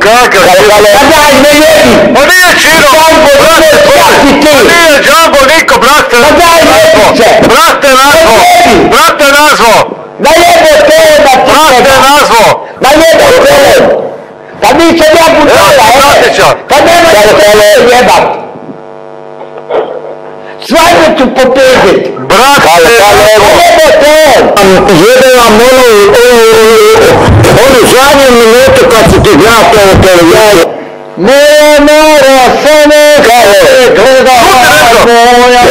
Kakav? Daj me jebi! Pa nije Čiro! Nije Džambo niko, brate! Brate nazvo! Brate nazvo! Ma jebe te da ti Brate nazvo! Ma jebe te! Pa nisam ja budala, pa nema te jebat! Stvarno ću popezit! Brate! Jebe te! Jebe vam onu zadnju minutu kad si ti gledate u televiziju. Moja mora samo gleda moja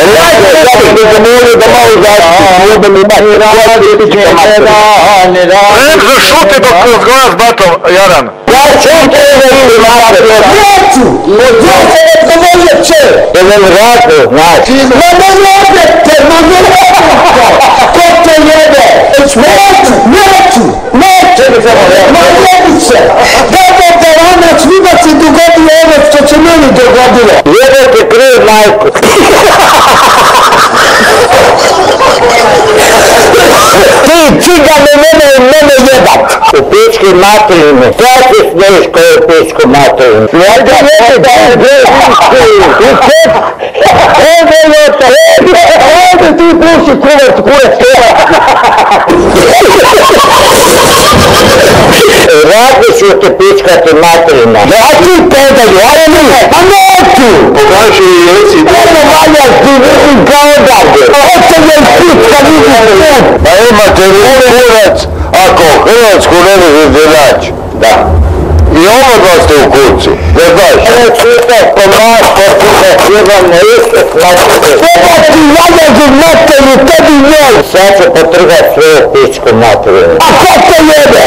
Zato što zamolio da malo zaštiti, jebe mi Remzo, šuti dok razgovara s batom, Jaran. Ja čutim da vidim mate. Neću! Ja se ne odgovorio će! Jedan ratu, znači. Ma ne jebete! Ma ne jebete! Ko te jebe? Neću! Ma jebi se! Dajte da ranac vida se dogodio ovo što se meni dogodilo! Jebete kriv, majko. Ti cigane mene jebat. U pički materine. Sad ti smiješ koje u pičku materine. Njega jebete u pički. U kep. Ode jota. Ode ti puši kurac. Radi ću te pičkati materina. Ja ti pedalju, ali ne. Pa neću. Pokaži i jesi. Ono valjaš ti vidim kao odavde. Oće je pička vidim tu. Pa imate kurac ako Hrvatsku ne vidite naći. Da. I obodva ste u kući. Ne baš. Ovo čitav komad pokuša jedan na iste smačke. Treba ti valjaš u materiju, tebi njoj. Sad ću potrgat svoju pičku materiju. A ko te jebe?